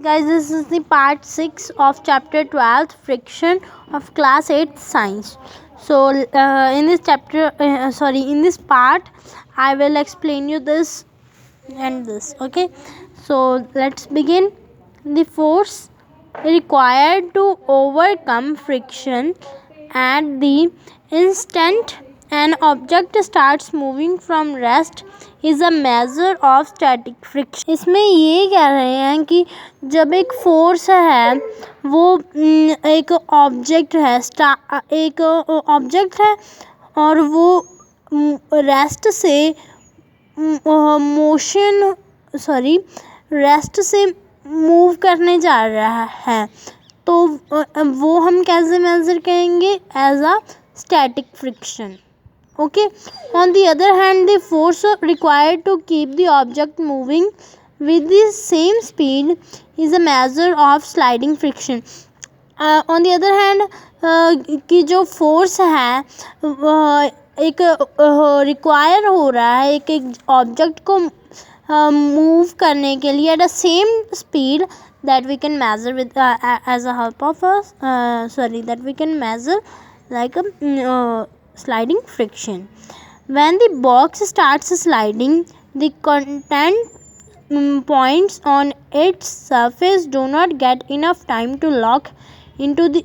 Guys, this is the part 6 of chapter 12, friction of class 8 science. So in this part I will explain you this and this. Okay, so let's begin. The force required to overcome friction at the instant an object starts moving from rest is a measure of static friction. इसमें ये कह रहे हैं कि जब एक force है वो एक ऑब्जेक्ट है और वो रेस्ट से मूव करने जा रहा है तो वो हम कैसे मेजर करेंगे? As a static friction. Okay. On the other hand, the force required to keep the object moving with the same speed is a measure of sliding friction. On the other hand, कि जो force है एक require हो रहा है एक object को move करने के लिए at the same speed that we can measure with as a help of that we can measure like a sliding friction. When the box starts sliding, the contact points on its surface do not get enough time to lock into the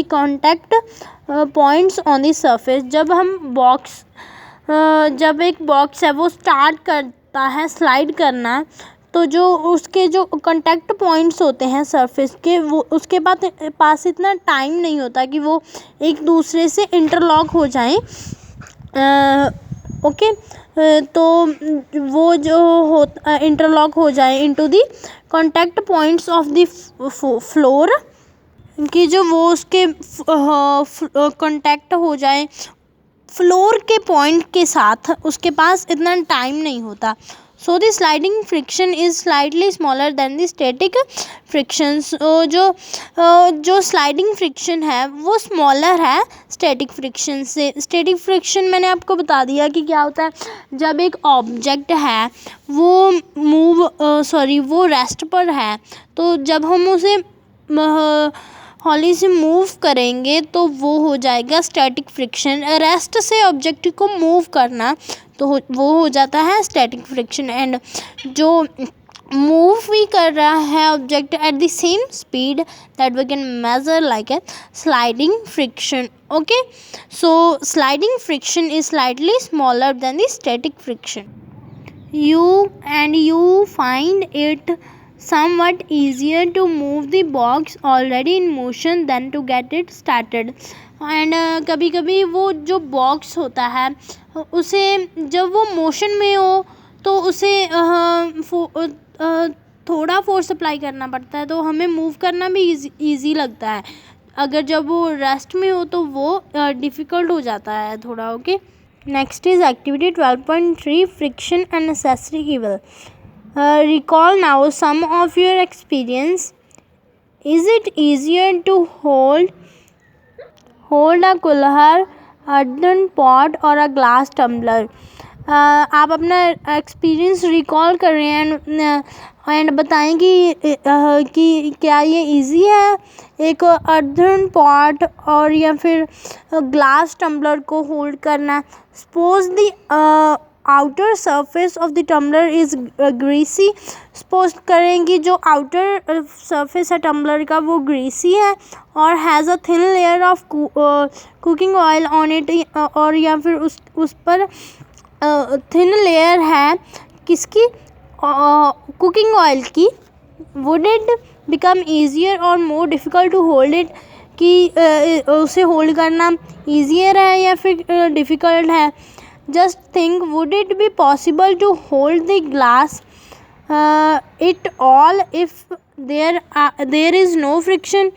contact points on the surface. जब एक box है वो start करता है slide करना तो जो उसके जो कांटेक्ट पॉइंट्स होते हैं सरफेस के वो उसके पास इतना टाइम नहीं होता कि वो एक दूसरे से इंटरलॉक हो जाएं. ओके, तो वो जो इंटरलॉक हो जाए into the contact points of the floor कि जो वो उसके कांटेक्ट हो जाए फ्लोर के पॉइंट के साथ उसके पास इतना टाइम नहीं होता. So the sliding friction is slightly smaller than the static friction. जो sliding friction है वो smaller है static friction से. static friction मैंने आपको बता दिया कि क्या होता है. जब एक ऑब्जेक्ट है वो रेस्ट पर है तो जब हम उसे हॉली से मूव करेंगे तो वो हो जाएगा स्टैटिक फ्रिक्शन. रेस्ट से ऑब्जेक्ट को मूव करना तो वो हो जाता है स्टैटिक फ्रिक्शन. एंड जो मूव भी कर रहा है object at the same speed that we can measure like a sliding friction. Okay, so sliding friction is slightly smaller than the static friction. You find it somewhat easier to move the box already in motion than to get it started. And कभी कभी वो जो box होता है उसे जब वो motion में हो तो उसे थोड़ा फोर्स अप्लाई करना पड़ता है तो हमें मूव करना भी इजी लगता है. अगर जब वो रेस्ट में हो तो वो डिफ़िकल्ट हो जाता है थोड़ा. Okay, next is activity 12.3 friction and necessary evil. Recall now some of your experience. Is it easier to hold a kulhar, earthen pot or a glass tumbler? आप अपना एक्सपीरियंस रिकॉल कर रहे हैं एंड बताएं कि क्या ये इजी है एक earthen pot और या फिर ग्लास टम्बलर को होल्ड करना. Suppose the outer surface of the tumbler is greasy. Suppose करें कि जो आउटर सरफेस है टम्बलर का वो ग्रीसी है और has a thin layer of cooking oil on it. और या फिर उस पर थिन लेयर है किसकी? कुकिंग ऑयल की. वुड इट बिकम ईजियर और more difficult to hold it? कि उसे होल्ड करना ईजियर है या फिर डिफ़िकल्ट है? Just think, would it be possible to hold the glass it all if there is no friction?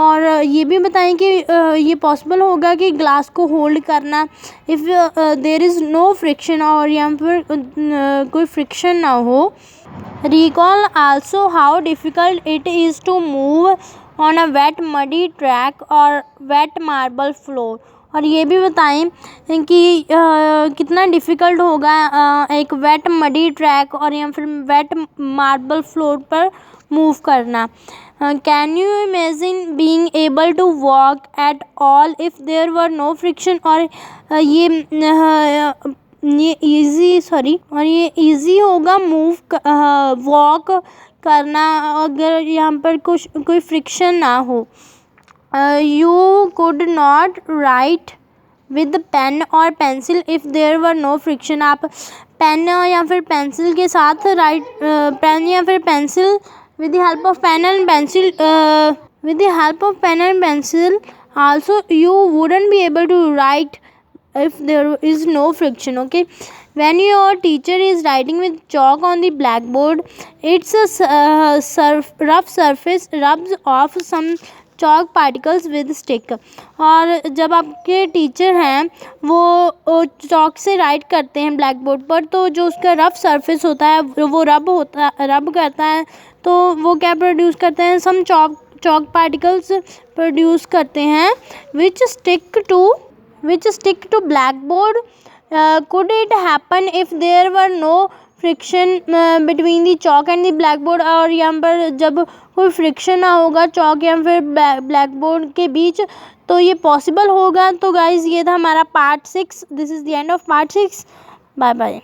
और ये भी बताएं कि ये पॉसिबल होगा कि ग्लास को होल्ड करना if there is no friction और यहाँ पर कोई फ्रिक्शन ना हो. Recall also how difficult it is to move on a wet muddy track or wet marble floor. और ये भी बताएं कि कितना डिफ़िकल्ट होगा एक वेट मडी ट्रैक और या फिर वेट मार्बल फ्लोर पर मूव करना। Can you imagine being able to walk at all if there were no friction. और ये इजी होगा मूव वॉक करना अगर यहाँ पर कुछ कोई फ्रिक्शन ना हो। You could not write with pen और pencil if there were no friction. आप पेन या फिर पेंसिल के साथ पेन या फिर pencil with the help of pen and pencil also you wouldn't be able to write if there is no friction. Okay, when your teacher is writing with chalk on the blackboard, it's a rough surface rubs off some chalk particles with stick। और जब आपके teacher हैं वो chalk से right करते हैं black board पर, तो जो उसका रफ सरफेस होता है वो रब करता है, तो वो क्या प्रोड्यूस करते हैं, सम चॉक पार्टिकल्स प्रोड्यूस करते हैं which stick to black board. Could it happen if there were no friction between the chalk and the black board. और यहाँ पर जब कोई फ्रिक्शन ना होगा चॉक या फिर ब्लैक बोर्ड के बीच, तो ये पॉसिबल होगा। तो गाइज़ ये था हमारा part 6। This is the end of part 6। Bye bye.